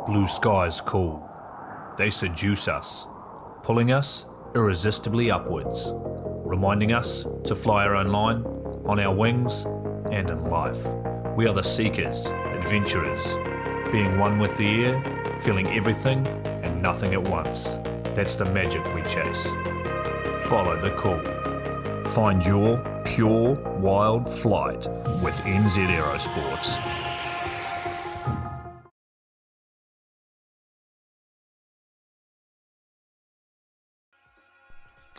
Blue skies cool. They seduce us, pulling us irresistibly upwards, reminding us to fly our own line, on our wings, and in life. We are the seekers, adventurers, being one with the air, feeling everything and nothing at once. That's the magic we chase. Follow the call. Find your pure, wild flight with NZ Aerosports.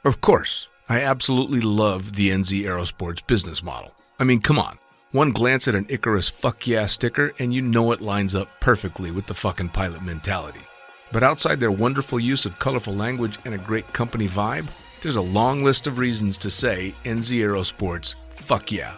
Of course, I absolutely love the NZ Aerosports business model. I mean, come on. One glance at an Icarus fuck yeah sticker and you know it lines up perfectly with the fucking pilot mentality. But outside their wonderful use of colorful language and a great company vibe, there's a long list of reasons to say NZ Aerosports fuck yeah.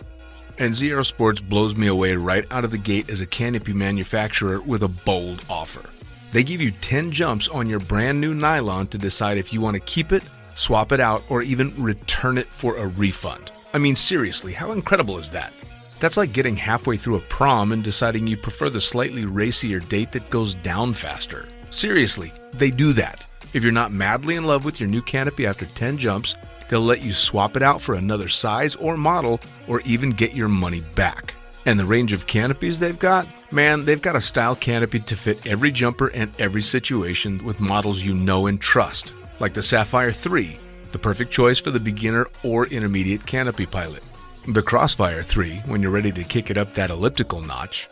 NZ Aerosports blows me away right out of the gate as a canopy manufacturer with a bold offer. They give you 10 jumps on your brand new nylon to decide if you want to keep it, swap it out, or even return it for a refund. I mean, seriously, how incredible is that? That's like getting halfway through a prom and deciding you prefer the slightly racier date that goes down faster. Seriously, they do that. If you're not madly in love with your new canopy after 10 jumps, they'll let you swap it out for another size or model, or even get your money back. And the range of canopies they've got? Man, they've got a style canopy to fit every jumper and every situation with models you know and trust. Like the Sapphire 3, the perfect choice for the beginner or intermediate canopy pilot. The Crossfire 3, when you're ready to kick it up that elliptical notch.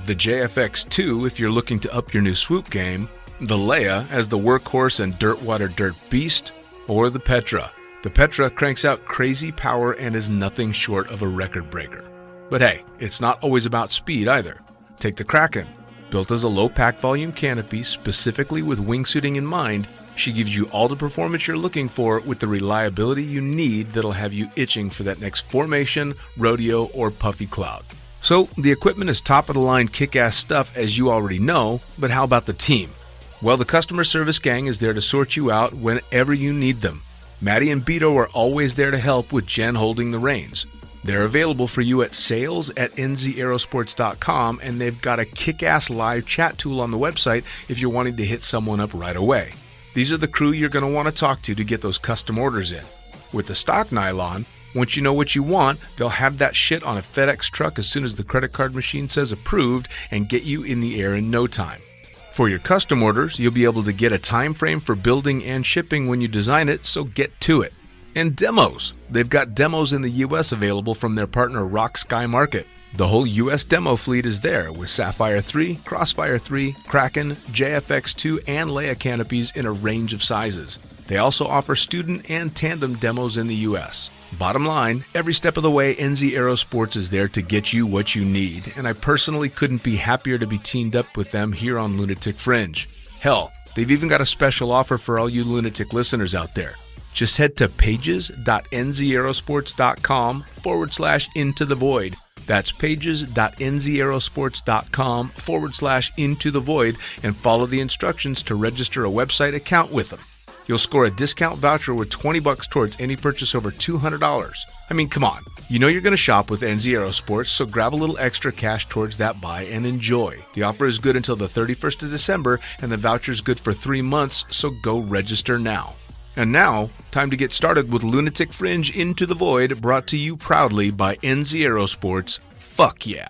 The JFX 2, if you're looking to up your new swoop game. The Leia as the workhorse and dirtwater dirt beast. Or the Petra. The Petra cranks out crazy power and is nothing short of a record breaker. But hey, it's not always about speed either. Take the Kraken. Built as a low pack volume canopy specifically with wingsuiting in mind, she gives you all the performance you're looking for with the reliability you need that'll have you itching for that next formation, rodeo, or puffy cloud. So, the equipment is top-of-the-line kick-ass stuff as you already know, but how about the team? Well, the customer service gang is there to sort you out whenever you need them. Maddie and Beto are always there to help with Jen holding the reins. They're available for you at sales@nzaerosports.com, and they've got a kick-ass live chat tool on the website if you're wanting to hit someone up right away. These are the crew you're going to want to talk to get those custom orders in. With the stock nylon, once you know what you want, they'll have that shit on a FedEx truck as soon as the credit card machine says approved and get you in the air in no time. For your custom orders, you'll be able to get a time frame for building and shipping when you design it, so get to it. And demos. They've got demos in the US available from their partner Rock Sky Market. The whole US demo fleet is there with Sapphire 3, Crossfire 3, Kraken, JFX2, and Leia canopies in a range of sizes. They also offer student and tandem demos in the US. Bottom line, every step of the way, NZ Aerosports is there to get you what you need, and I personally couldn't be happier to be teamed up with them here on Lunatic Fringe. Hell, they've even got a special offer for all you Lunatic listeners out there. Just head to pages.nzaerosports.com/into the void. That's pages.nzaerosports.com/into the void and follow the instructions to register a website account with them. You'll score a discount voucher with $20 towards any purchase over $200. I mean, come on. You know you're going to shop with NZ Aerosports, so grab a little extra cash towards that buy and enjoy. The offer is good until the 31st of December, and the voucher is good for 3 months, so go register now. And now, time to get started with Lunatic Fringe Into the Void, brought to you proudly by NZ Aerosports. Fuck yeah.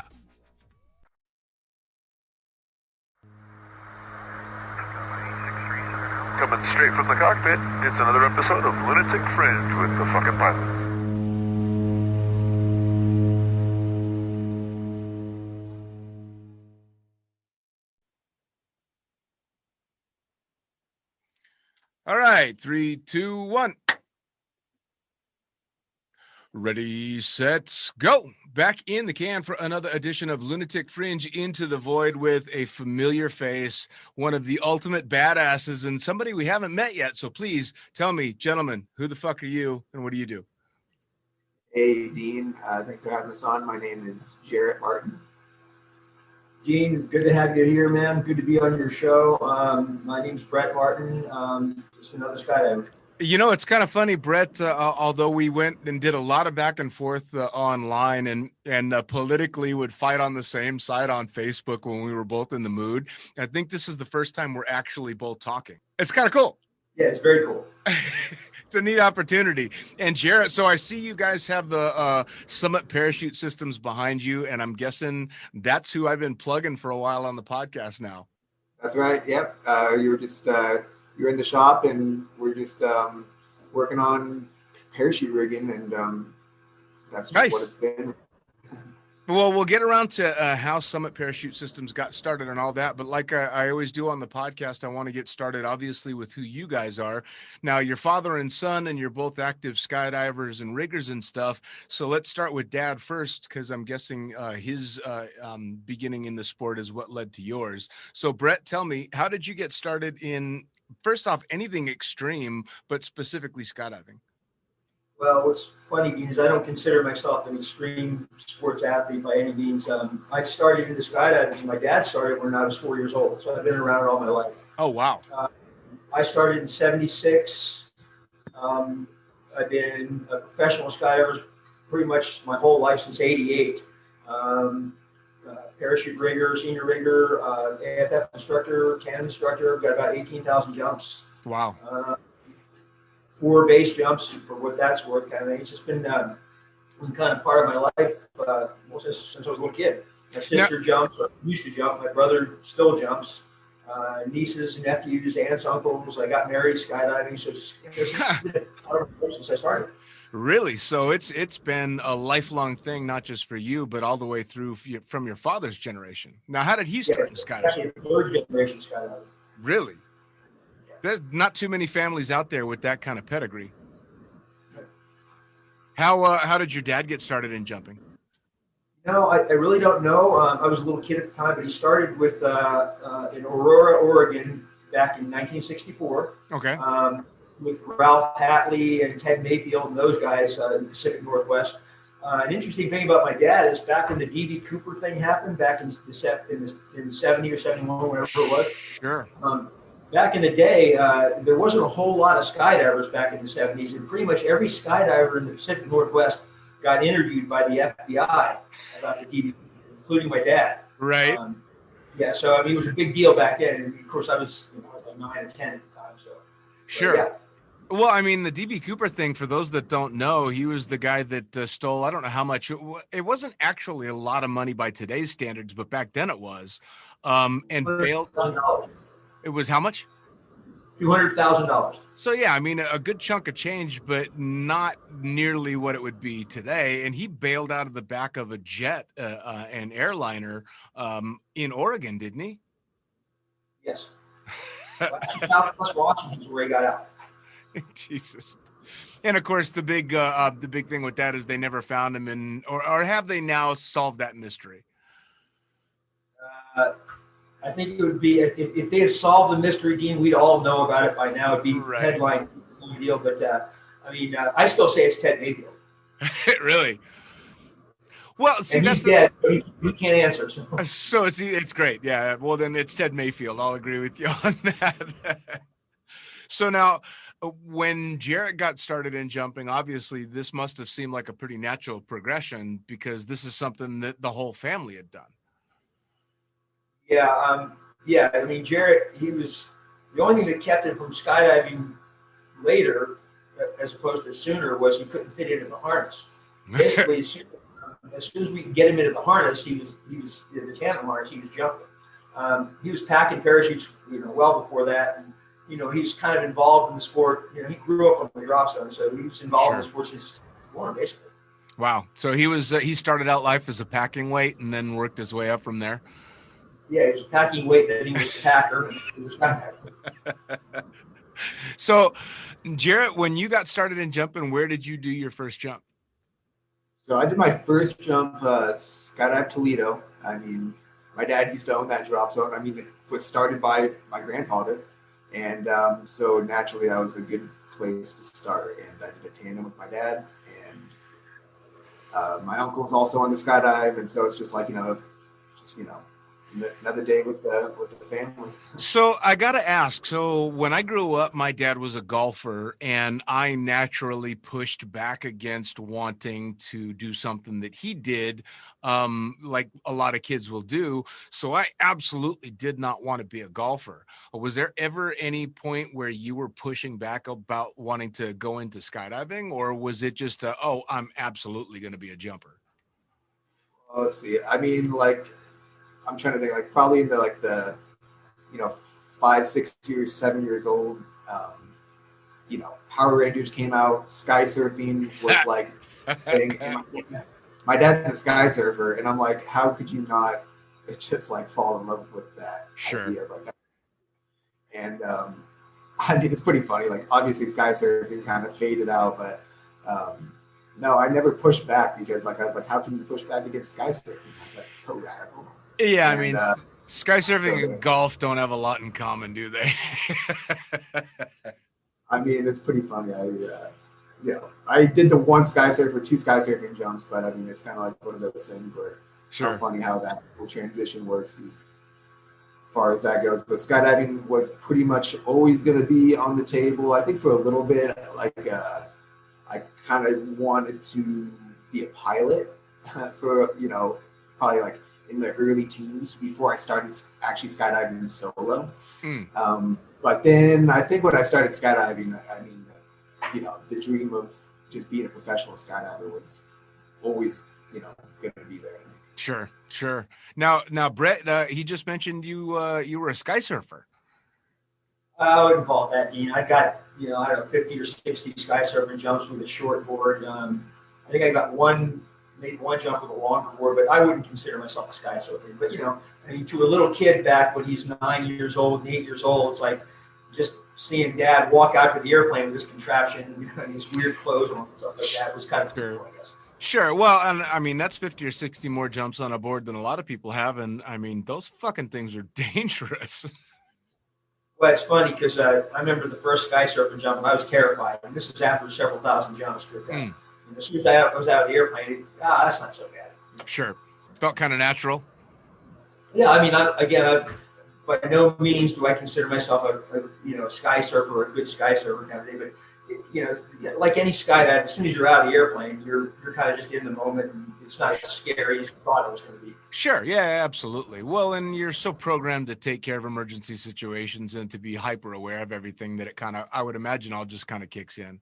Coming straight from the cockpit, it's another episode of Lunatic Fringe with the fucking pilot. All right, 3, 2, 1. Ready, set, go. Back in the can for another edition of Lunatic Fringe Into the Void with a familiar face, one of the ultimate badasses, and somebody we haven't met yet. So please tell me, gentlemen, who the fuck are you and what do you do? Hey, Dean. Thanks for having us on. My name is Jarrett Martin. Dean, good to have you here, man. Good to be on your show. My name's Brett Martin. Just another skydiver. You know, it's kind of funny, Brett, although we went and did a lot of back and forth online and politically would fight on the same side on Facebook when we were both in the mood. I think this is the first time we're actually both talking. It's kind of cool. Yeah, it's very cool. It's a neat opportunity. And Jarrett, so I see you guys have the Summit Parachute Systems behind you, and I'm guessing that's who I've been plugging for a while on the podcast now. That's right. Yep. You were just you're in the shop, and we're just working on parachute rigging, and that's just Nice. what it's been. Well, we'll get around to how Summit Parachute Systems got started and all that. But like I always do on the podcast, I want to get started, obviously, with who you guys are. Now, you're father and son, and you're both active skydivers and riggers and stuff. So let's start with Dad first, because I'm guessing his beginning in the sport is what led to yours. So, Brett, tell me, how did you get started in, first off, anything extreme, but specifically skydiving? Well, what's funny, Dean, is I don't consider myself an extreme sports athlete by any means. I started into skydiving. My dad started when I was 4 years old, so I've been around it all my life. Oh, wow. I started in '76. I've been a professional skydiver pretty much my whole life since '88. Parachute rigger, senior rigger, AFF instructor, CAM instructor. Got about 18,000 jumps. Wow. 4 base jumps for what that's worth, kind of thing. It's just been kind of part of my life since I was a little kid. My sister jumps, or used to jump. My brother still jumps. Nieces, nephews, aunts, uncles. I got married skydiving, so it's been part of my life since I started. Really? So it's been a lifelong thing, not just for you, but all the way through from your father's generation. Now, how did he start in skydiving? Actually, 3rd generation skydiving. Really? There's not too many families out there with that kind of pedigree. How did your dad get started in jumping? No, I really don't know. I was a little kid at the time, but he started with in Aurora, Oregon, back in 1964. Okay. With Ralph Hatley and Ted Mayfield and those guys in the Pacific Northwest. An interesting thing about my dad is back when the D.B. Cooper thing happened, back in 70 or 71, whatever it was. Sure. Back in the day, there wasn't a whole lot of skydivers back in the 70s, and pretty much every skydiver in the Pacific Northwest got interviewed by the FBI about the DB, including my dad. Right. Yeah, so I mean, it was a big deal back then. And of course, I was like 9 or 10 at the time. So sure. Yeah. Well, I mean, the DB Cooper thing, for those that don't know, he was the guy that stole, I don't know how much, it wasn't actually a lot of money by today's standards, but back then it was, and bailed. It was how much? $200,000. So, yeah, I mean, a good chunk of change, but not nearly what it would be today. And he bailed out of the back of a jet, an airliner in Oregon, didn't he? Yes. Southwest Washington is where he got out. Jesus. And of course, the big thing with that is they never found him, or have they now solved that mystery? I think it would be if they had solved the mystery, Dean, we'd all know about it by now. It'd be headline deal. But I mean, I still say it's Ted Mayfield. Really? Well, see, and that's he's dead. He can't answer. So it's great. Yeah. Well, then it's Ted Mayfield. I'll agree with you on that. So now, when Jarrett got started in jumping, obviously this must have seemed like a pretty natural progression because this is something that the whole family had done. Yeah. I mean, Jarrett, he was the only thing that kept him from skydiving later, as opposed to sooner, was he couldn't fit into the harness. Basically, as soon as we could get him into the harness, he was in the tandem harness. He was jumping. He was packing parachutes, well before that. And, he's kind of involved in the sport. He grew up on the drop zone, so he was involved in the sport since he was born, basically. Wow. So he started out life as a packing weight and then worked his way up from there. Yeah, he was a packing weight, then he was a packer. He was So, Jarrett, when you got started in jumping, where did you do your first jump? So I did my first jump, skydive Toledo. I mean, my dad used to own that drop zone. I mean, it was started by my grandfather. And so naturally that was a good place to start. And I did a tandem with my dad. And my uncle was also on the skydive. And so it's just like, another day with the family. So I got to ask, so when I grew up, my dad was a golfer, and I naturally pushed back against wanting to do something that he did, like a lot of kids will do. So I absolutely did not want to be a golfer. Was there ever any point where you were pushing back about wanting to go into skydiving, or was it just, oh, I'm absolutely going to be a jumper? Well, let's see. I mean, like, I'm trying to think, like, probably in the 5, 6 years, 7 years old, Power Rangers came out, sky surfing was like a thing. And my dad's a sky surfer, and I'm like, how could you not just like fall in love with that idea like that? And I mean, it's pretty funny. Like, obviously, sky surfing kind of faded out, but no, I never pushed back because, like, I was like, how can you push back against sky surfing? Like, that's so radical. Yeah, I mean, sky surfing and golf don't have a lot in common, do they? I mean, it's pretty funny. I did the one sky surfer, 2 sky surfing jumps, but I mean, it's kind of like one of those things where how funny how that whole transition works as far as that goes. But skydiving was pretty much always going to be on the table. I think for a little bit, like, I kind of wanted to be a pilot for, probably like in the early teens before I started actually skydiving solo. But then I think when I started skydiving, I mean, the dream of just being a professional skydiver was always, going to be there. Sure. Now, Brett, he just mentioned you were a sky surfer. I wouldn't call it that, Dean. I got, I don't know, 50 or 60 sky surfing jumps with a short board. I think I got maybe one jump with a longer board, but I wouldn't consider myself a sky surfer. But, I mean, to a little kid back when he's 9 years old and 8 years old, it's like just seeing Dad walk out to the airplane with this contraption, and these weird clothes on and stuff like that was kind of cool, I guess. Sure. Well, and I mean, that's 50 or 60 more jumps on a board than a lot of people have. And I mean, those fucking things are dangerous. Well, it's funny because I remember the first sky surfing jump, and I was terrified. And this is after several thousand jumps. But as soon as I was out of the airplane, that's not so bad. Sure. Felt kind of natural. Yeah, I mean, by no means do I consider myself a sky surfer or a good sky surfer kind of thing. But like any skydive, as soon as you're out of the airplane, you're kind of just in the moment, and it's not as scary as you thought it was going to be. Sure. Yeah, absolutely. Well, and you're so programmed to take care of emergency situations and to be hyper aware of everything that it kind of, I would imagine, all just kind of kicks in.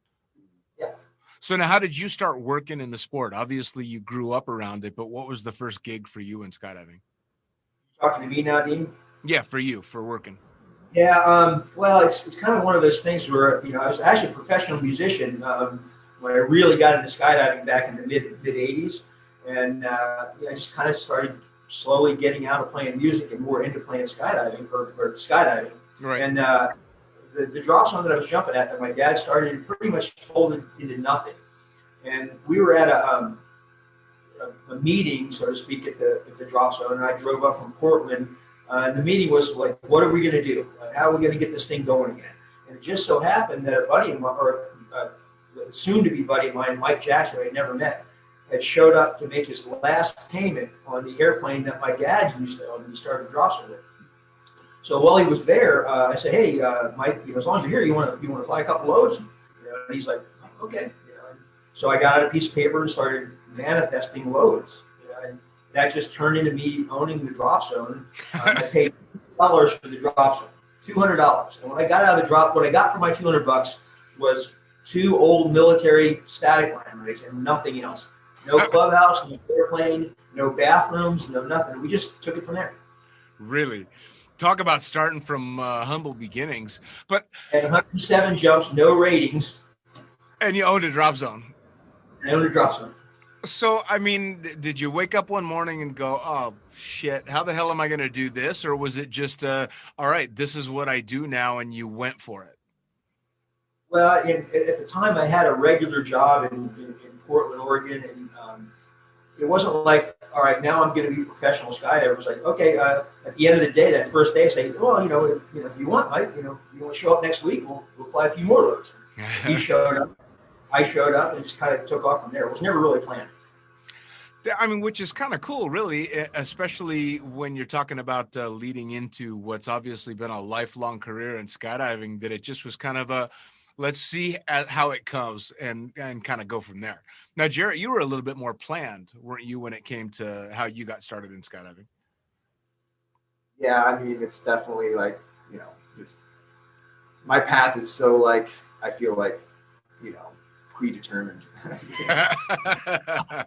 Yeah. So now, how did you start working in the sport? Obviously, you grew up around it, but what was the first gig for you in skydiving? Talking to me now, Dean? Yeah, for you, for working. Yeah, well, it's kind of one of those things where, I was actually a professional musician when I really got into skydiving back in the mid 80s. And I just kind of started slowly getting out of playing music and more into playing skydiving or skydiving. Right. And the drop zone that I was jumping at, that my dad started, pretty much folded into nothing. And we were at a meeting, so to speak, at the drop zone, and I drove up from Portland. And the meeting was like, what are we going to do? How are we going to get this thing going again? And it just so happened that a buddy of mine, or soon-to-be buddy of mine, Mike Jackson, I never met, had showed up to make his last payment on the airplane that my dad used when he started the drop zone. So while he was there, I said, "Hey, Mike, as long as you're here, you want to fly a couple loads?" And he's like, "Okay." So I got out a piece of paper and started manifesting loads. And that just turned into me owning the drop zone. I paid $200 for the drop zone, $200. And when I got out of the drop, what I got for my $200 was 2 old military static line rigs and nothing else. No clubhouse, no airplane, no bathrooms, no nothing. We just took it from there. Really? Talk about starting from humble beginnings. But and 107 jumps, no ratings. And you owned a drop zone. I owned a drop zone. So, I mean, did you wake up one morning and go, oh, shit, how the hell am I going to do this? Or was it just, all right, this is what I do now, and you went for it? Well, at the time, I had a regular job in Portland, Oregon, and it wasn't like, all right, now I'm going to be a professional skydiver. It was like, okay, at the end of the day, that first day, I say, well, if you want, Mike, you want to show up next week, we'll fly a few more loads. He showed up. I showed up and just kind of took off from there. It was never really planned. I mean, which is kind of cool, really, especially when you're talking about leading into what's obviously been a lifelong career in skydiving, that it just was kind of a, let's see how it comes and kind of go from there. Now, Jarrett, you were a little bit more planned, weren't you, when it came to how you got started in skydiving? Yeah, I mean, it's definitely like, just my path is so like, I feel like, predetermined.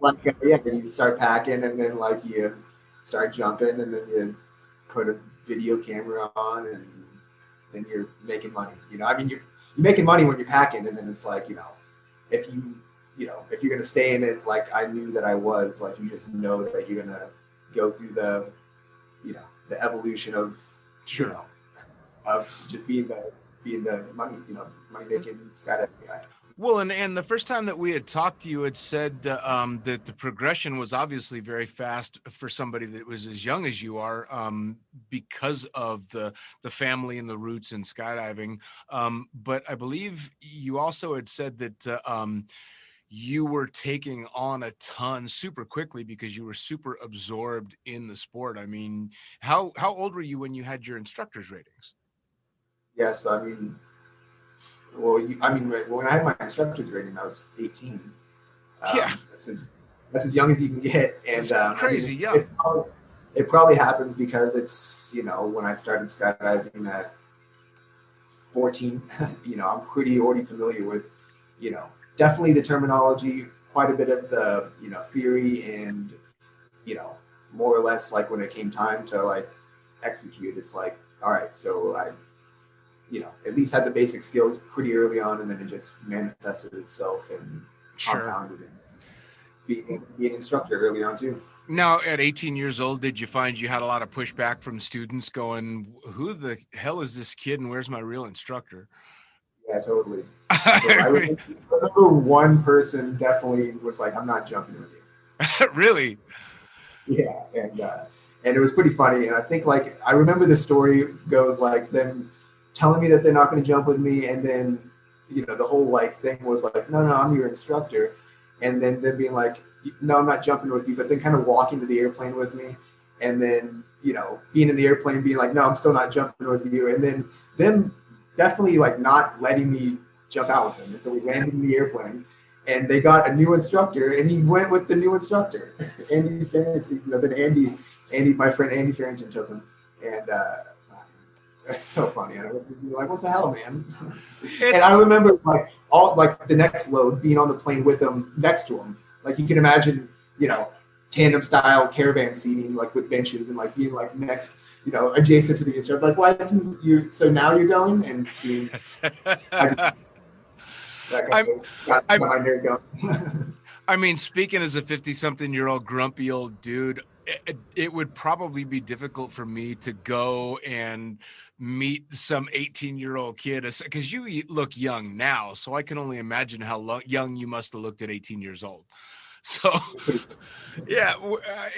Like, yeah, you start packing and then like you start jumping and then you put a video camera on and then you're making money. I mean, you're making money when you're packing, and then it's like, if if you're gonna stay in it, like I knew that I was, like, you just know that you're gonna go through the the evolution of of just being the money money making skydiving guy. Well, and the first time that we had talked to you, it said that the progression was obviously very fast for somebody that was as young as you are, because of the family and the roots in skydiving. But I believe you also had said that you were taking on a ton super quickly because you were super absorbed in the sport. I mean, how old were you when you had your instructor's ratings? Yes, I mean, well, when I had my instructor's rating, I was 18. Yeah, that's as young as you can get, and crazy young. It probably happens because it's when I started skydiving at 14, I'm pretty already familiar with definitely the terminology, quite a bit of the theory, and more or less like when it came time to like execute, it's like, all right, so I at least had the basic skills pretty early on, and then it just manifested itself and compounded and be an instructor early on too. Now, at 18 years old, did you find you had a lot of pushback from students going, who the hell is this kid and where's my real instructor? Yeah, totally. I remember one person definitely was like, I'm not jumping with you. Really? Yeah, and it was pretty funny. And I think, like, I remember the story goes like them telling me that they're not going to jump with me, and then the whole like thing was like, no, I'm your instructor, and then them being like, no, I'm not jumping with you, but then kind of walking to the airplane with me, and then being in the airplane being like, no, I'm still not jumping with you, and then them definitely like not letting me jump out with them. And so we landed in the airplane, and they got a new instructor, and he went with the new instructor, Andy Farrington. Then my friend Andy Farrington took him, and it's so funny. And I would be like, what the hell, man? And I remember like all like the next load being on the plane with him, next to him. Like you can imagine, tandem style caravan seating, like with benches and like being like next, adjacent to the instructor. Like, why didn't you? So now you're going and being. I mean, speaking as a 50-something-year-old grumpy old dude, it would probably be difficult for me to go and meet some 18-year-old kid, because you look young now, so I can only imagine how young you must have looked at 18 years old. So, yeah,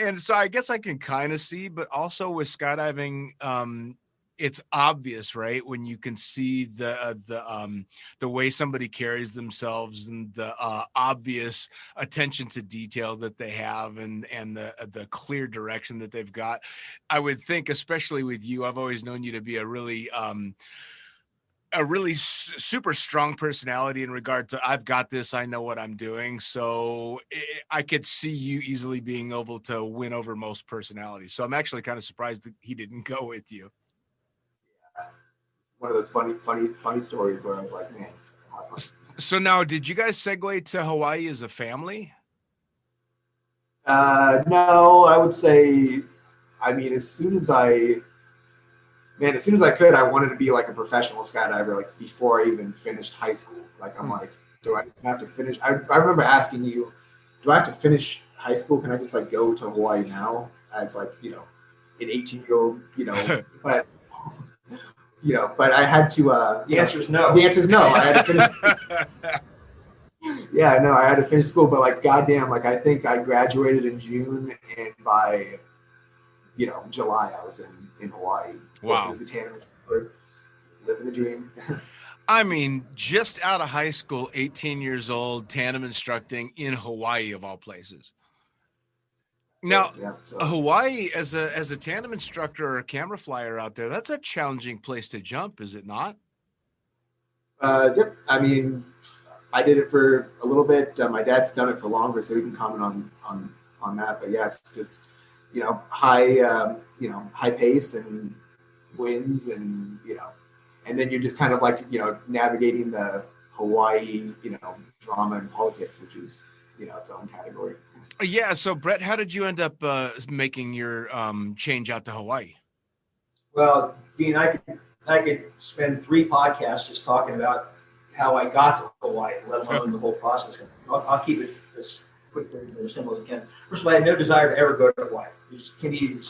and so I guess I can kind of see, but also with skydiving, it's obvious, right? When you can see the way somebody carries themselves and the obvious attention to detail that they have, and the clear direction that they've got. I would think, especially with you, I've always known you to be a really super strong personality in regard to, I've got this, I know what I'm doing. So I could see you easily being able to win over most personalities. So I'm actually kind of surprised that he didn't go with you. One of those funny stories where I was like, man. So now, did you guys segue to Hawaii as a family? No, I would say, I mean, as soon as I could, I wanted to be like a professional skydiver, like before I even finished high schoschool. Like, I'm like, do I have to finish? I remember asking you, do I have to finish high school? Can I just like go to Hawaii now as like, an 18-year-old, but but I had to, the answer is no. The answer is no. I had to finish. Yeah, no, I had to finish school, but like, goddamn, like I think I graduated in June, and by, July I was in Hawaii. Wow. As a tandem instructor, living the dream. I mean, just out of high school, 18 years old, tandem instructing in Hawaii of all places. Now, yeah, so Hawaii as a tandem instructor or a camera flyer out there, that's a challenging place to jump, is it not? yep. I mean, I did it for a little bit. My dad's done it for longer, so he can comment on that. But yeah, it's just high pace and winds, and and then you're just kind of like navigating the Hawaii drama and politics, which is its own category. Yeah. So, Brett, how did you end up making your change out to Hawaii? Well, Dean, I could spend 3 podcasts just talking about how I got to Hawaii, let alone the whole process. I'll keep it as quick and as simple as I can. First of all, I had no desire to ever go to Hawaii. It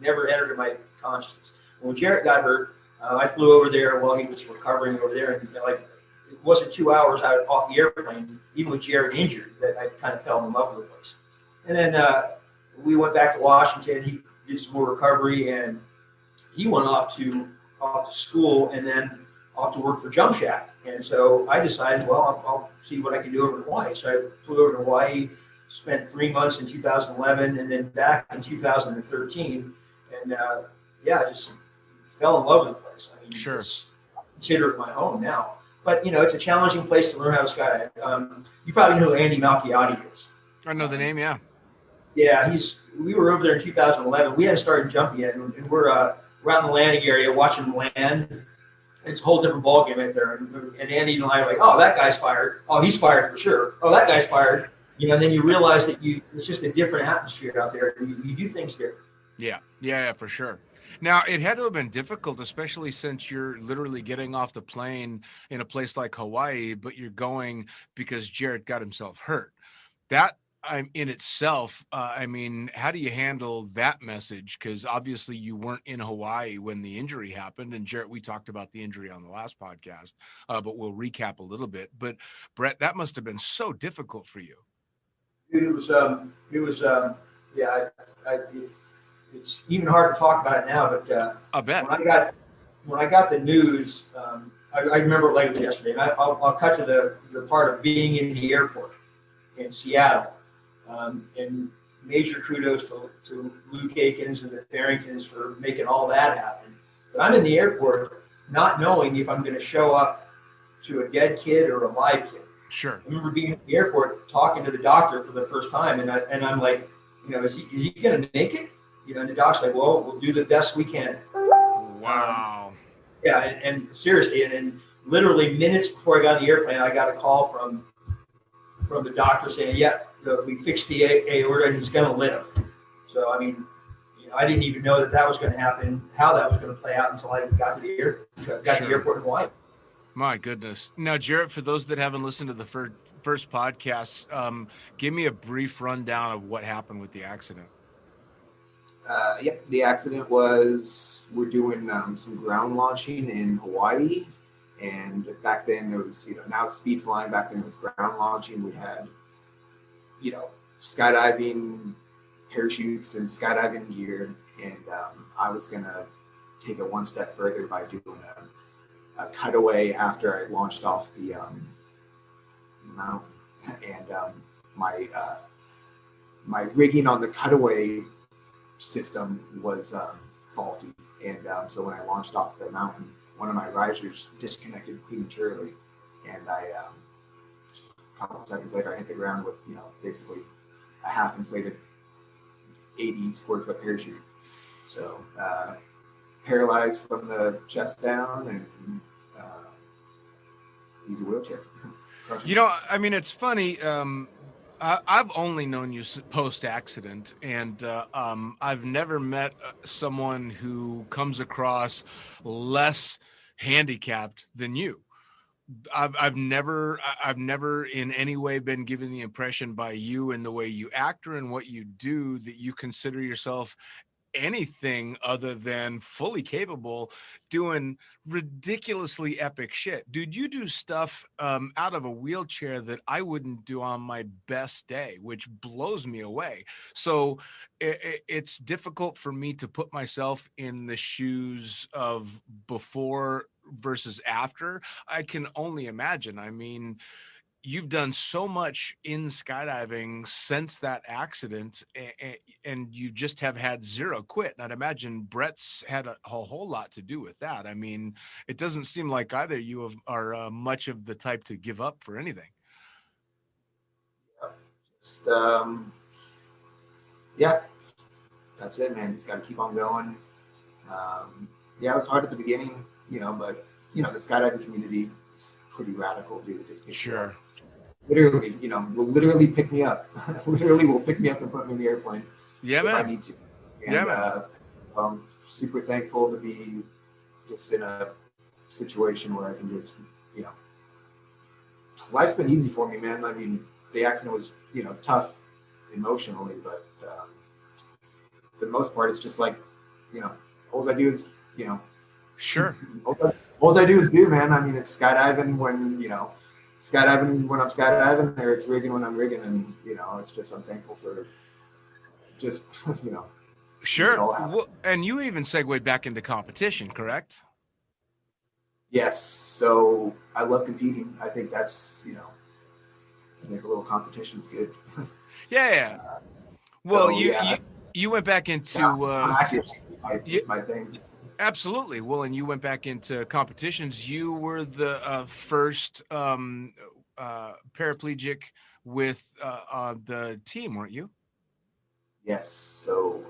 never entered in my consciousness. When Jarrett got hurt, I flew over there while he was recovering over there, and it wasn't 2 hours out off the airplane, even with Jarrett injured, that I kind of fell in love with the place. And then we went back to Washington. He did some more recovery, and he went off to school and then off to work for Jump Shack. And so I decided, well, I'll see what I can do over in Hawaii. So I flew over to Hawaii, spent 3 months in 2011, and then back in 2013. And I just fell in love with the place. I mean, Sure. I consider it my home now. But, it's a challenging place to learn how to skydive. You probably know who Andy Malchiati is. I know the name, yeah. Yeah, we were over there in 2011. We hadn't started jumping yet, and we're around the landing area watching the land. It's a whole different ballgame right there. And Andy and I are like, oh, that guy's fired. Oh, he's fired for sure. Oh, that guy's fired. And then you realize that it's just a different atmosphere out there. You do things different. Yeah, for sure. Now, it had to have been difficult, especially since you're literally getting off the plane in a place like Hawaii, but you're going because Jarrett got himself hurt. That in itself, how do you handle that message? Because obviously you weren't in Hawaii when the injury happened. And Jarrett, we talked about the injury on the last podcast, but we'll recap a little bit. But Brett, that must have been so difficult for you. It's even hard to talk about it now, but I bet. when I got the news, I remember it like it was yesterday. And I'll cut to the part of being in the airport in Seattle. And major kudos to Luke Akins and the Farringtons for making all that happen. But I'm in the airport not knowing if I'm going to show up to a dead kid or a live kid. Sure. I remember being at the airport talking to the doctor for the first time, and I'm like, is he going to make it? And the doc's like, well, we'll do the best we can. Wow. And seriously, and literally minutes before I got on the airplane, I got a call from the doctor saying, we fixed the aorta and he's going to live. So, I didn't even know that was going to happen, how that was going to play out until I got to the airport in Hawaii. My goodness. Now, Jarrett, for those that haven't listened to the first podcast, give me a brief rundown of what happened with the accident. The accident was, we're doing some ground launching in Hawaii. And back then it was, now it's speed flying. Back then it was ground launching. We had, skydiving parachutes and skydiving gear. And I was going to take it one step further by doing a cutaway after I launched off the mountain. And my rigging on the cutaway system was faulty. And so when I launched off the mountain, one of my risers disconnected prematurely, and a couple of seconds later I hit the ground with basically a half inflated 80 square foot parachute. So paralyzed from the chest down and use a wheelchair. It's funny. I've only known you post-accident, and I've never met someone who comes across less handicapped than you. I've never in any way been given the impression by you and the way you act or in what you do that you consider yourself anything other than fully capable doing ridiculously epic shit. Dude, you do stuff out of a wheelchair that I wouldn't do on my best day, which blows me away. So it's difficult for me to put myself in the shoes of before versus after. I can only imagine. you've done so much in skydiving since that accident, and you just have had zero quit. And I'd imagine Brett's had a whole lot to do with that. I mean, it doesn't seem like either you are much of the type to give up for anything. Just, yeah, that's it, man. Just got to keep on going. Yeah, it was hard at the beginning, but the skydiving community is pretty radical, dude. It just picks you up. Literally, will literally pick me up. Literally will pick me up and put me in the airplane. Yeah, man. If I need to. And, I'm super thankful to be just in a situation where I can just, life's been easy for me, man. I mean, the accident was, tough emotionally, but for the most part, it's just like, all I do is, sure. All I do is do, man. I mean, it's skydiving when, I'm skydiving, or it's rigging when I'm rigging, and it's just I'm thankful for just Sure. Well, and you even segued back into competition, correct? Yes. So I love competing. I think that's I think a little competition is good. Yeah. Well, you went back into my thing. Absolutely. Well, and you went back into competitions. You were the first paraplegic with the team, weren't you? Yes. So,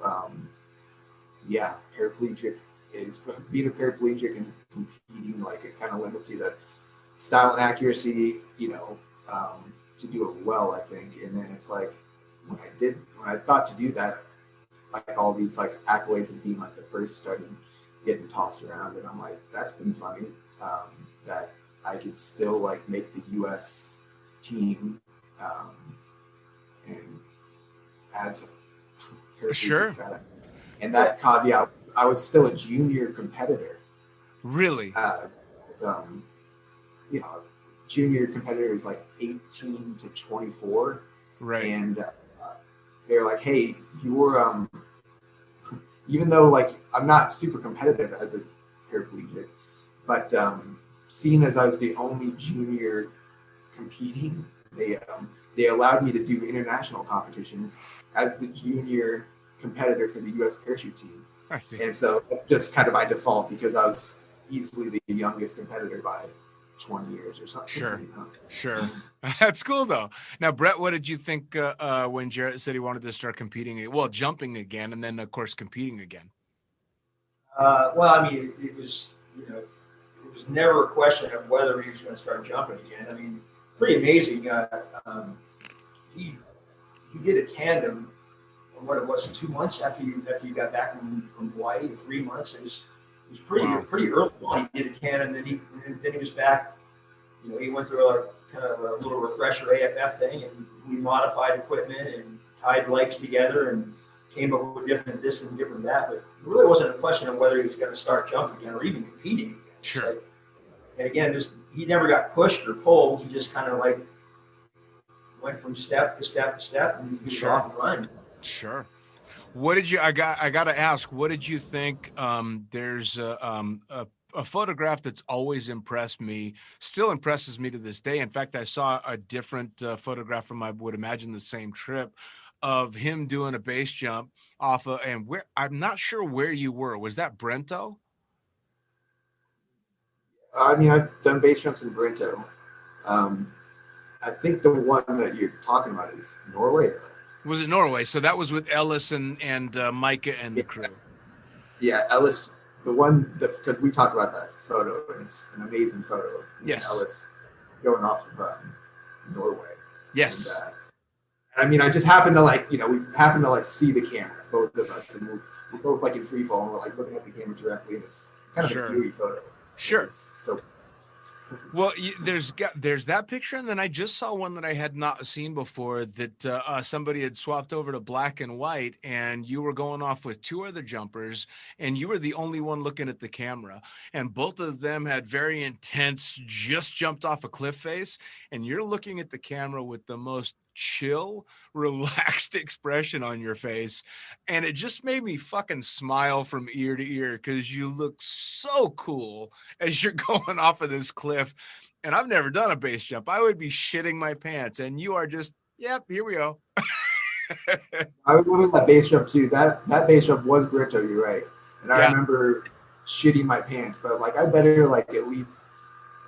paraplegic is being a paraplegic and competing, like it kind of limits you to style and accuracy, to do it well, I think. And then it's like when I thought to do that, like all these like accolades of being like the first started getting tossed around, and I'm like, that's pretty funny, that I could still like make the U.S. team, and as a sure. And that caveat, I was still a junior competitor. Really? Junior competitor is like 18 to 24. Right. And they're like, hey, you're, even though like I'm not super competitive as a paraplegic, but seeing as I was the only junior competing, they allowed me to do international competitions as the junior competitor for the U.S. parachute team. I see. And so that's just kind of by default, because I was easily the youngest competitor by 20 years or something. Sure. That's cool though. Now, Brett, what did you think when Jarrett said he wanted to start competing? Well, jumping again, and then of course competing again. Well, I mean, it was it was never a question of whether he was going to start jumping again. I mean, pretty amazing. He did a tandem. What it was, 2 months after you got back from Hawaii, 3 months. It was pretty early on. He did a tandem, then he was back. He went through a kind of a little refresher AFF thing, and we modified equipment and tied legs together and came up with different this and different that. But it really wasn't a question of whether he was going to start jumping again or even competing again. Sure. And again, he never got pushed or pulled. He just kind of like went from step to step to step, and he was off and running. Sure. What did you? I got to ask. What did you think? There's a photograph that's always impressed me, still impresses me to this day. In fact, I saw a different photograph from, I would imagine, the same trip, of him doing a base jump off of, and where, I'm not sure where you were. Was that Brento? I mean, I've done base jumps in Brento. I think the one that you're talking about is Norway, though. Was it Norway? So that was with Ellis and Micah and the crew. Yeah, Ellis, because we talked about that photo, and it's an amazing photo of Ellis going off of Norway. Yes. And, I mean, I just happened to we happened to see the camera, both of us, and we're both like in free fall, and we're like looking at the camera directly, and it's kind of a beauty photo. Sure. So. Well, there's that picture, and then I just saw one that I had not seen before that somebody had swapped over to black and white, and you were going off with two other jumpers, and you were the only one looking at the camera, and both of them had very intense, just jumped off a cliff face, and you're looking at the camera with the most chill, relaxed expression on your face, and it just made me fucking smile from ear to ear because you look so cool as you're going off of this cliff. and I've never done a base jump, I would be shitting my pants. And you are just, yep, here we go. I remember that base jump too. That base jump was Brito, you're right. And I remember shitting my pants, but like I better like at least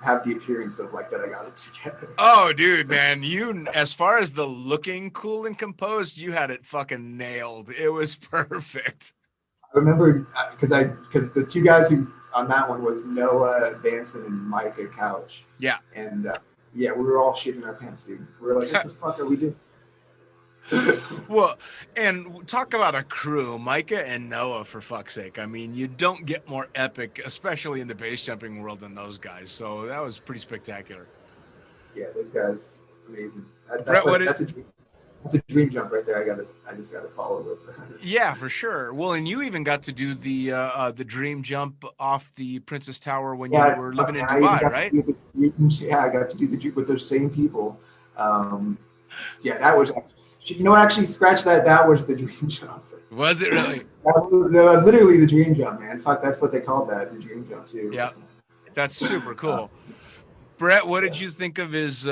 have the appearance of like that I got it together. Oh, dude, man, you, as far as the looking cool and composed, you had it fucking nailed. It was perfect. I remember because the two guys who on that one was Noah Vanson and Micah Couch. Yeah. And we were all shitting our pants, dude. We were like, what the fuck are we doing? Well, and talk about a crew, Micah and Noah, for fuck's sake. I mean, you don't get more epic, especially in the base jumping world, than those guys. So that was pretty spectacular. Yeah, those guys, amazing. Brett, that's a dream jump right there. I just gotta follow with. Yeah, for sure. Well, and you even got to do the dream jump off the Princess Tower when you were living in Dubai, right? I got to do the with those same people. That was. You know what? Actually, scratch that. That was the dream jump. Was it really? That was literally the dream jump, man. Fuck, that's what they called that, the dream jump too. Yeah, that's super cool. Brett, what did you think of his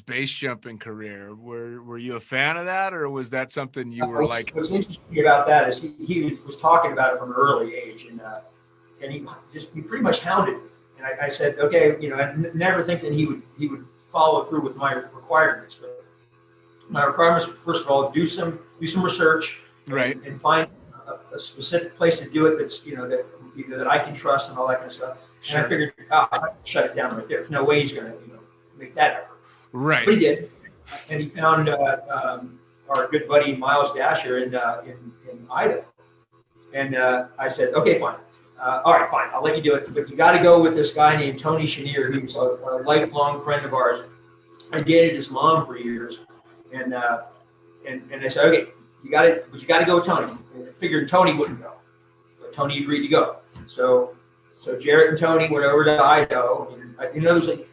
base jumping career? Were you a fan of that, or was that something you were like? What's interesting about that is he was talking about it from an early age, and he pretty much hounded me. And I said, okay, I never think that he would follow through with my requirements, but my requirements were, first of all, do some research, right, and find a specific place to do it that's that I can trust and all that kind of stuff. Sure. And I figured, I can shut it down right there. There's no way he's going to make that effort. Right. But he did, and he found our good buddy Miles Dasher in Idaho, and I said, okay, fine. All right, fine. I'll let you do it, but you got to go with this guy named Tony Chenier, who's a lifelong friend of ours. I dated his mom for years. And I said, okay, you got to go with Tony. And I figured Tony wouldn't go, but Tony agreed to go. So Jarrett and Tony went over to Idaho. And,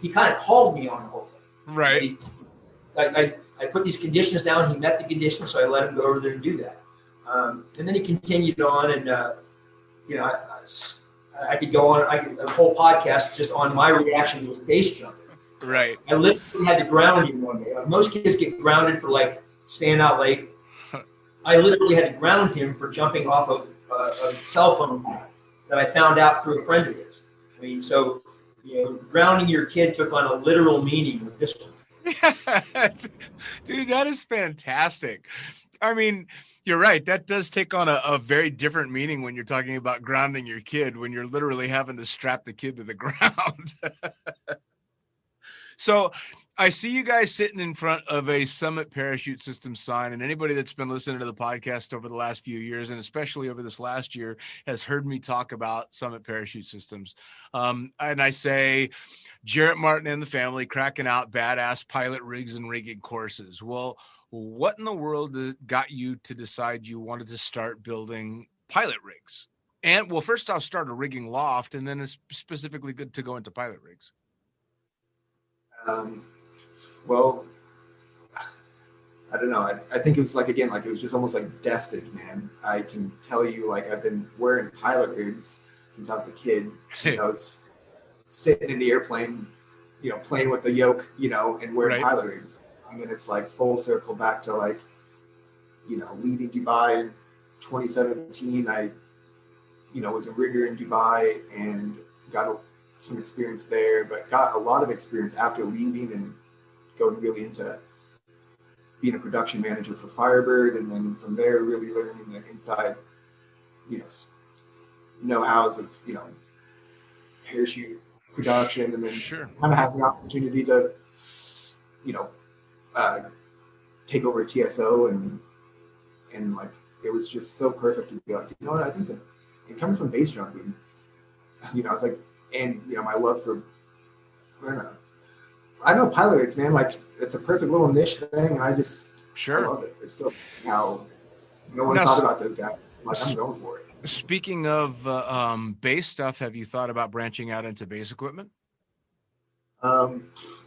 he kind of called me on the whole thing. Right. I put these conditions down. He met the conditions, so I let him go over there and do that. And then he continued on, and I could go on. A whole podcast just on my reaction to base jumping. Right. I literally had to ground him one day. Most kids get grounded for like staying out late. I literally had to ground him for jumping off of a cell phone that I found out through a friend of his. I mean, so grounding your kid took on a literal meaning with this one. Dude, that is fantastic. I mean, you're right. That does take on a very different meaning when you're talking about grounding your kid, when you're literally having to strap the kid to the ground. So I see you guys sitting in front of a Summit Parachute System sign, and anybody that's been listening to the podcast over the last few years, and especially over this last year, has heard me talk about Summit Parachute Systems. And I say, Jarrett Martin and the family cracking out badass pilot rigs and rigging courses. Well, what in the world got you to decide you wanted to start building pilot rigs? And well, first I'll start a rigging loft, and then it's specifically good to go into pilot rigs. Well, I don't know. I think it was it was just almost like destined, man. I can tell you, I've been wearing pilot rigs since I was a kid, since I was sitting in the airplane, playing with the yoke, and wearing pilot rigs. And then it's full circle back to leaving Dubai in 2017. I, was a rigger in Dubai and got some experience there, but got a lot of experience after leaving and going really into being a production manager for Firebird, and then from there really learning the inside, know-hows of parachute production, and then kind of have the opportunity to take over TSO, and it was just so perfect to be like, what, I think that, and coming from base jumping, I was like, and my love for I don't know, pilot rigs, man, it's a perfect little niche thing, and I just I love it. It's so how no one thought about those guys. I'm going for it. Speaking of base stuff, have you thought about branching out into base equipment?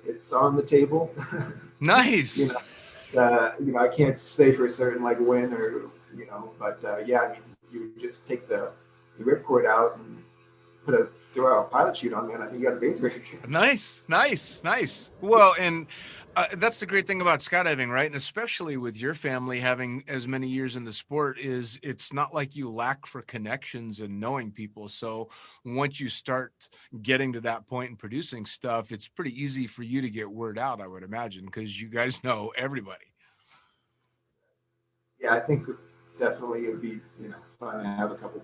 It's on the table. Nice. I can't say for certain when or but you just take the ripcord out and put a throw out a pilot chute on, man, I think you got a base rig. Nice. Well, and that's the great thing about skydiving, right? And especially with your family having as many years in the sport, is it's not like you lack for connections and knowing people. So once you start getting to that point and producing stuff, it's pretty easy for you to get word out, I would imagine, because you guys know everybody. Yeah, I think definitely it would be, fun to have a couple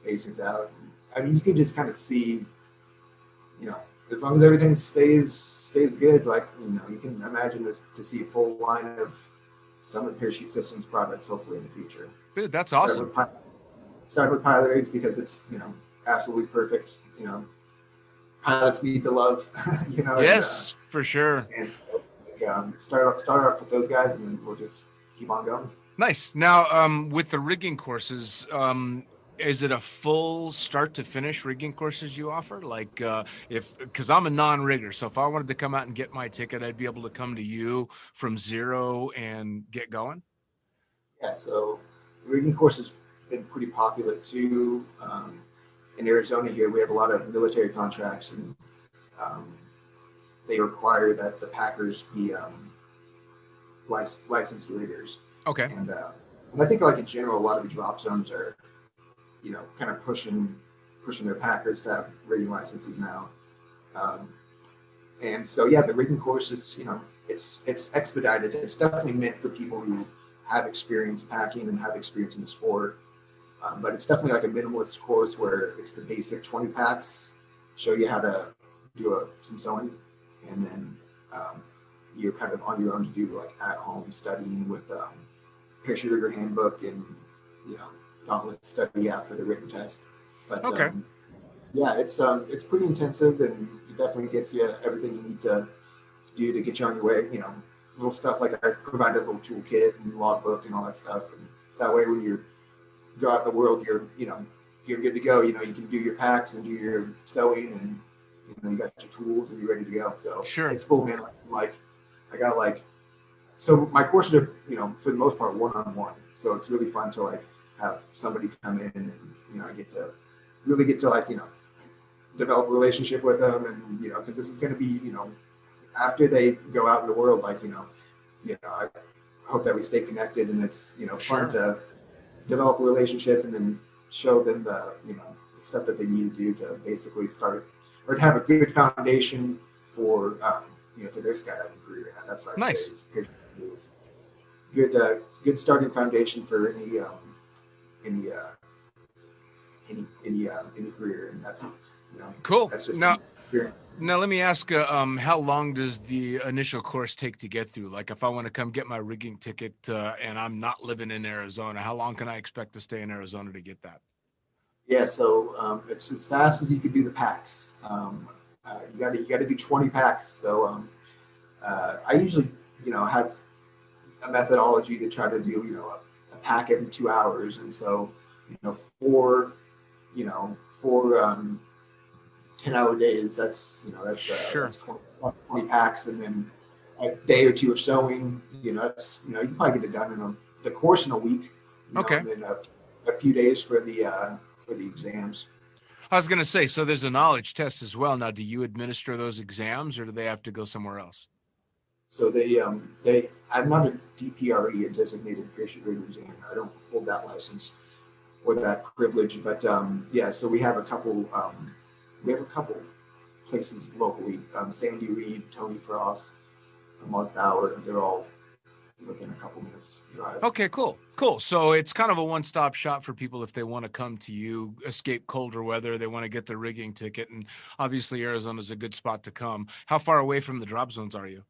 basins out. I mean, you can just kind of see, as long as everything stays good, like, you can imagine to see a full line of Summit Parachute Systems products hopefully in the future. Dude, that's awesome. Start with pilot rigs because it's, absolutely perfect. Pilots need the love, Yes, for sure. And so, start off with those guys, and then we'll just keep on going. Nice. Now, with the rigging courses, is it a full start to finish rigging courses you offer? Like, because I'm a non-rigger, so if I wanted to come out and get my ticket, I'd be able to come to you from zero and get going. Yeah. So the rigging course has been pretty popular too. In Arizona here, we have a lot of military contracts, and they require that the packers be licensed riggers. Okay. And I think, like, in general, a lot of the drop zones are, kind of pushing their packers to have rigging licenses now. And so, yeah, the rigging course, it's expedited. It's definitely meant for people who have experience packing and have experience in the sport. But it's definitely like a minimalist course where it's the basic 20 packs, show you how to do some sewing, and then you're kind of on your own to do like at home studying with parachute rigger handbook and gauntlet study after the written test. But okay. Yeah, it's pretty intensive, and it definitely gets you everything you need to do to get you on your way. Little stuff like I provide a little toolkit and logbook and all that stuff, and so that way when you go out in the world, you're good to go. You can do your packs and do your sewing, and you got your tools and you're ready to go. So sure, it's cool, man. Like I got so my courses are for the most part one-on-one. So it's really fun to like have somebody come in, and I get to develop a relationship with them, and because this is going to be after they go out in the world, like I hope that we stay connected, and it's fun to develop a relationship and then show them the the stuff that they need to do to basically start or to have a good foundation for for their skydiving career. And that's what I say is good starting foundation for any career, and that's cool. That's just Now let me ask, how long does the initial course take to get through? Like if I want to come get my rigging ticket and I'm not living in Arizona, how long can I expect to stay in Arizona to get that? Yeah, so it's as fast as you can do the packs. You got to do 20 packs. So I usually have a methodology to try to do a pack every 2 hours, and so four 10-hour days. That's sure. That's 20 packs, and then a day or two of sewing. That's you probably get it done in the course in a week. Okay. And then a few days for the exams. I was going to say, so there's a knowledge test as well. Now, do you administer those exams, or do they have to go somewhere else? So I'm not a DPRE, a designated parachute rigger examiner. I don't hold that license or that privilege, but so we have a couple places locally. Sandy Reed, Tony Frost, Mark Bauer. They're all within a couple minutes drive. Okay, cool. So it's kind of a one-stop shop for people if they want to come to you, escape colder weather, they want to get their rigging ticket, and obviously Arizona is a good spot to come. How far away from the drop zones are you?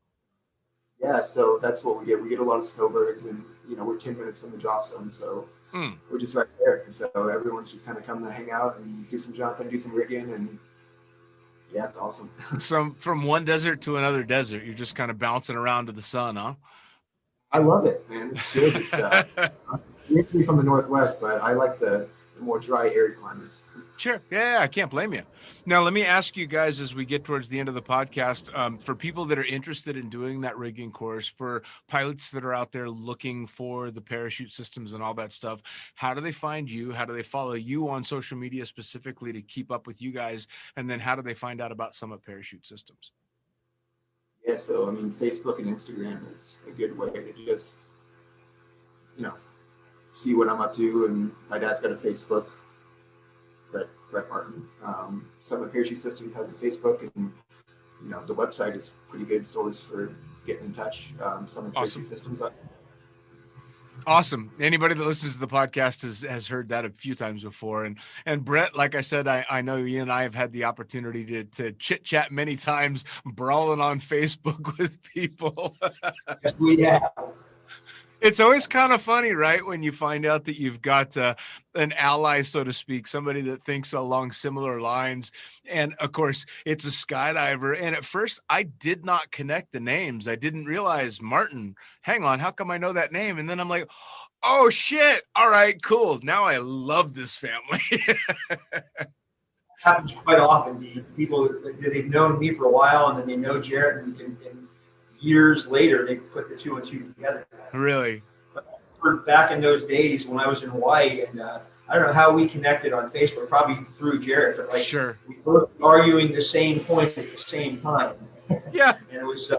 Yeah, so that's what we get. We get a lot of snowbirds, and we're 10 minutes from the drop zone, so we're just right there. So everyone's just kind of coming to hang out and do some jumping, do some rigging, and yeah, it's awesome. So from one desert to another desert, you're just kind of bouncing around to the sun, huh? I love it, man. It's good. It's usually from the Northwest, but I like the more dry, arid climates. Sure. Yeah, I can't blame you. Now, let me ask you guys as we get towards the end of the podcast, for people that are interested in doing that rigging course, for pilots that are out there looking for the parachute systems and all that stuff, how do they find you? How do they follow you on social media specifically to keep up with you guys? And then how do they find out about Summit Parachute Systems? Yeah, so I mean, Facebook and Instagram is a good way to just, see what I'm up to. And my dad's got a Facebook, Brett Martin. Summit Parachute Systems has a Facebook, and the website is a pretty good source for getting in touch. Summit Parachute Systems. Awesome. Anybody that listens to the podcast has heard that a few times before. And Brett, like I said, I know you and I have had the opportunity to chit chat many times, brawling on Facebook with people. Yes, we have. It's always kind of funny, right? When you find out that you've got an ally, so to speak, somebody that thinks along similar lines. And of course, it's a skydiver. And at first I did not connect the names. I didn't realize Martin, hang on, how come I know that name? And then I'm like, oh shit. All right, cool. Now I love this family. Happens quite often. People, they've known me for a while, and then they know Jarrett, and years later, they put the two and two together. Really? But back in those days when I was in Hawaii, and I don't know how we connected on Facebook, probably through Jarrett, but sure, we were arguing the same point at the same time. Yeah. And it was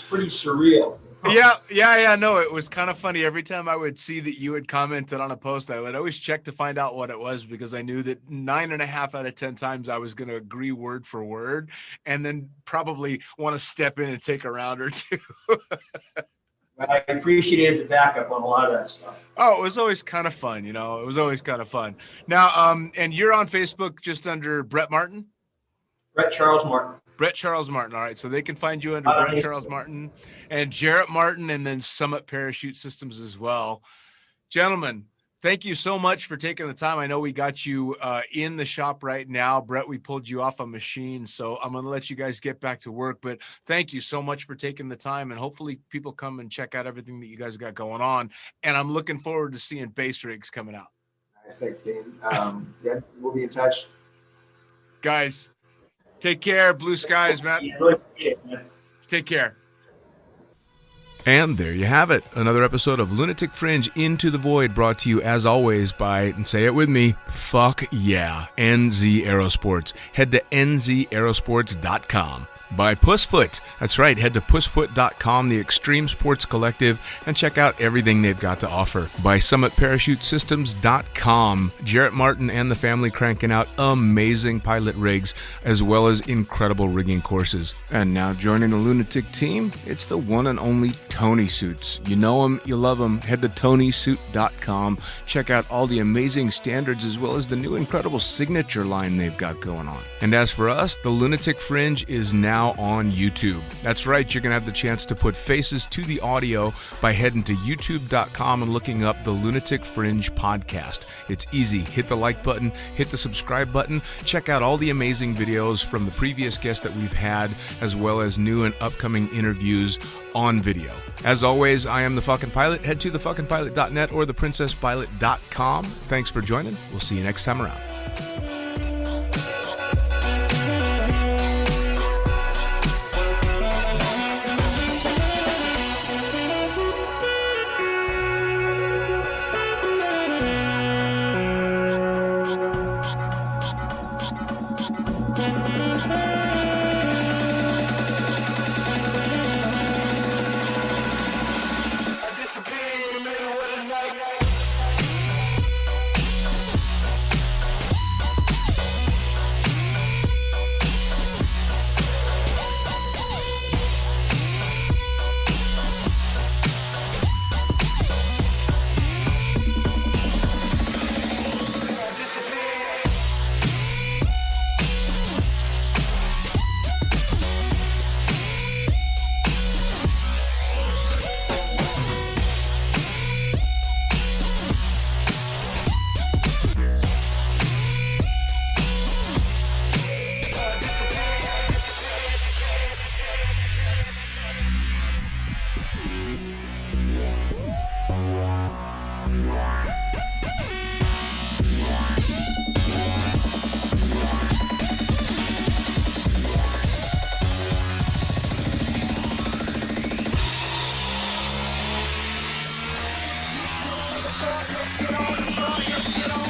pretty surreal. Yeah. No, it was kind of funny. Every time I would see that you had commented on a post, I would always check to find out what it was, because I knew that 9.5 out of 10 times I was going to agree word for word, and then probably want to step in and take a round or two. I appreciated the backup on a lot of that stuff. Oh, it was always kind of fun. It was always kind of fun. Now, and you're on Facebook just under Brett Martin? Brett Charles Martin. Brett Charles Martin. All right. So they can find you under Brett Charles Martin and Jarrett Martin, and then Summit Parachute Systems as well. Gentlemen, thank you so much for taking the time. I know we got you in the shop right now. Brett, we pulled you off a machine, so I'm going to let you guys get back to work. But thank you so much for taking the time, and hopefully people come and check out everything that you guys got going on. And I'm looking forward to seeing base rigs coming out. Nice. Thanks, Dane. Yeah, we'll be in touch. Guys, take care. Blue skies, man. Take care. And there you have it. Another episode of Lunatic Fringe Into the Void, brought to you as always by, and say it with me, fuck yeah, NZ Aerosports. Head to nzaerosports.com. By Pussfoot. That's right, head to pussfoot.com, the extreme sports collective, and check out everything they've got to offer. By summitparachutesystems.com. Jarrett Martin and the family cranking out amazing pilot rigs, as well as incredible rigging courses. And now joining the Lunatic team, it's the one and only Tony Suits. You know him, you love him. Head to tonysuit.com. Check out all the amazing standards, as well as the new incredible signature line they've got going on. And as for us, the Lunatic Fringe is now on YouTube. That's right, you're going to have the chance to put faces to the audio by heading to youtube.com and looking up the Lunatic Fringe podcast. It's easy. Hit the like button, hit the subscribe button, check out all the amazing videos from the previous guests that we've had, as well as new and upcoming interviews on video. As always, I am the fucking pilot. Head to thefuckingpilot.net or theprincesspilot.com. Thanks for joining. We'll see you next time around. Get on the front, get on